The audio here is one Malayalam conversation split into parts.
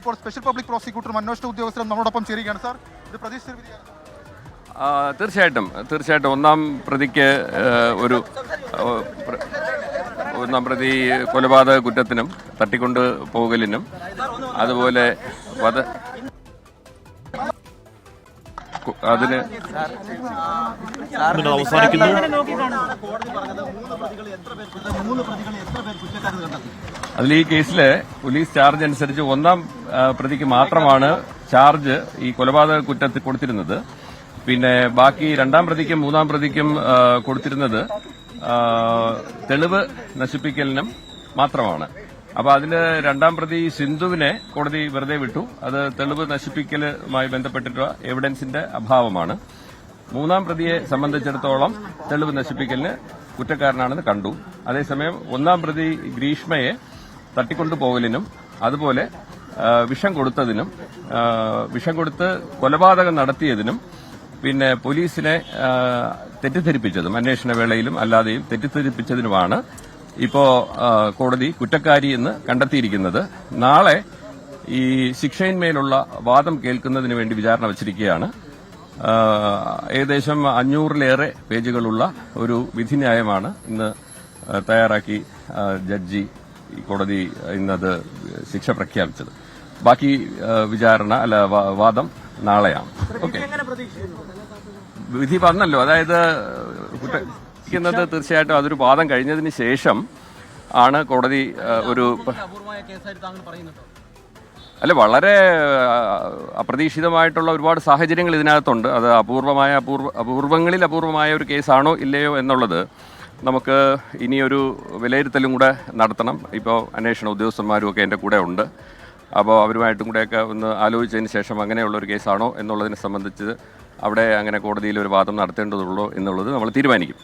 ഇപ്പോൾ സ്പെഷ്യൽ പബ്ലിക് പ്രോസിക്യൂട്ടറും അന്വേഷണ ഉദ്യോഗസ്ഥരും നമ്മളോടൊപ്പം ചേരുകയാണ്. സാർ, ഇത് പ്രതീക്ഷിച്ച വിധിയാണ്? തീർച്ചയായിട്ടും ഒന്നാം പ്രതിക്ക് ഒന്നാം പ്രതി കൊലപാതക കുറ്റത്തിനും തട്ടിക്കൊണ്ട് പോകലിനും അതുപോലെ അതിന് അതിൽ ഈ കേസിലെ പോലീസ് ചാർജ് അനുസരിച്ച് ഒന്നാം പ്രതിക്ക് മാത്രമാണ് ചാർജ് ഈ കൊലപാതക കുറ്റത്തിൽ കൊടുത്തിരുന്നത്. പിന്നെ ബാക്കി രണ്ടാം പ്രതിക്കും മൂന്നാം പ്രതിക്കും കൊടുത്തിരുന്നത് തെളിവ് നശിപ്പിക്കലിനും മാത്രമാണ്. അപ്പൊ അതില് രണ്ടാം പ്രതി സിന്ധുവിനെ കോടതി വെറുതെ വിട്ടു. അത് തെളിവ് നശിപ്പിക്കലുമായി ബന്ധപ്പെട്ടിട്ടുള്ള എവിഡൻസിന്റെ അഭാവമാണ്. മൂന്നാം പ്രതിയെ സംബന്ധിച്ചിടത്തോളം തെളിവ് നശിപ്പിക്കലിന് കുറ്റക്കാരനാണെന്ന് കണ്ടു. അതേസമയം ഒന്നാം പ്രതി ഗ്രീഷ്മയെ തട്ടിക്കൊണ്ടുപോകലിനും അതുപോലെ വിഷം കൊടുത്ത് കൊലപാതകം നടത്തിയതിനും പിന്നെ പോലീസിനെ തെറ്റിദ്ധരിപ്പിച്ചതും അന്വേഷണ വേളയിലും അല്ലാതെയും തെറ്റിദ്ധരിപ്പിച്ചതിനുമാണ് ഇപ്പോ കോടതി കുറ്റക്കാരി എന്ന് കണ്ടെത്തിയിരിക്കുന്നത്. നാളെ ഈ ശിക്ഷയിന്മേലുള്ള വാദം കേൾക്കുന്നതിന് വേണ്ടി വിചാരണ വച്ചിരിക്കുകയാണ്. ഏകദേശം 500-ലേറെ പേജുകളുള്ള ഒരു വിധിന്യായമാണ് ഇന്ന് തയ്യാറാക്കി ജഡ്ജി കോടതി ഇന്നത് ശിക്ഷ പ്രഖ്യാപിച്ചത്. ബാക്കി വാദം നാളെയാണ്. ഓക്കെ, വിധി വന്നല്ലോ. അതായത് കുറ്റക്കുന്നത് തീർച്ചയായിട്ടും അതൊരു വാദം കഴിഞ്ഞതിന് ശേഷം ആണ് കോടതി വളരെ അപ്രതീക്ഷിതമായിട്ടുള്ള ഒരുപാട് സാഹചര്യങ്ങൾ ഇതിനകത്തുണ്ട്. അത് അപൂർവമായ ഒരു കേസാണോ ഇല്ലയോ എന്നുള്ളത് നമുക്ക് ഇനിയൊരു വിലയിരുത്തലും കൂടെ നടത്തണം. ഇപ്പോൾ അന്വേഷണ ഉദ്യോഗസ്ഥന്മാരും ഒക്കെ എൻ്റെ കൂടെ ഉണ്ട്. അപ്പോൾ അവരുമായിട്ടും കൂടെയൊക്കെ ഒന്ന് ആലോചിച്ചതിന് ശേഷം അങ്ങനെയുള്ള ഒരു കേസാണോ എന്നുള്ളതിനെ സംബന്ധിച്ച് അവിടെ അങ്ങനെ കോടതിയിൽ ഒരു വാദം നടത്തേണ്ടതുള്ളൂ എന്നുള്ളത് നമ്മൾ തീരുമാനിക്കും.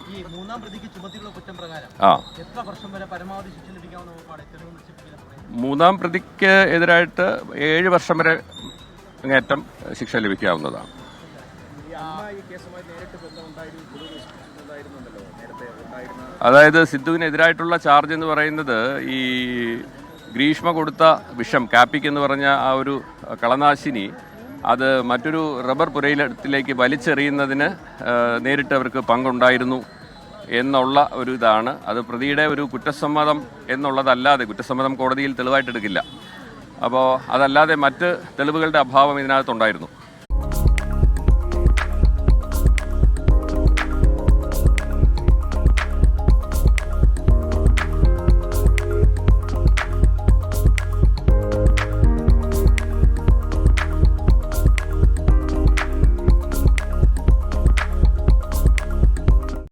മൂന്നാം പ്രതിക്ക് എതിരായിട്ട് 7 വർഷം വരെ അങ്ങേറ്റം ശിക്ഷ ലഭിക്കാവുന്നതാണ്. അതായത് സിദ്ധുവിനെതിരായിട്ടുള്ള ചാർജ് എന്ന് പറയുന്നത് ഈ ഗ്രീഷ്മ കൊടുത്ത വിഷം കാപ്പിക് എന്ന് പറഞ്ഞ ആ ഒരു കളനാശിനി അത് മറ്റൊരു റബ്ബർ പുരയിടത്തിലേക്ക് വലിച്ചെറിയുന്നതിന് നേരിട്ട് അവർക്ക് പങ്കുണ്ടായിരുന്നു എന്നുള്ള ഒരു ഇതാണ്. അത് പ്രതിയുടെ ഒരു കുറ്റസമ്മതം എന്നുള്ളതല്ലാതെ, കുറ്റസമ്മതം കോടതിയിൽ തെളിവായിട്ടെടുക്കില്ല. അപ്പോൾ അതല്ലാതെ മറ്റ് തെളിവുകളുടെ അഭാവം ഇതിനകത്തുണ്ടായിരുന്നു.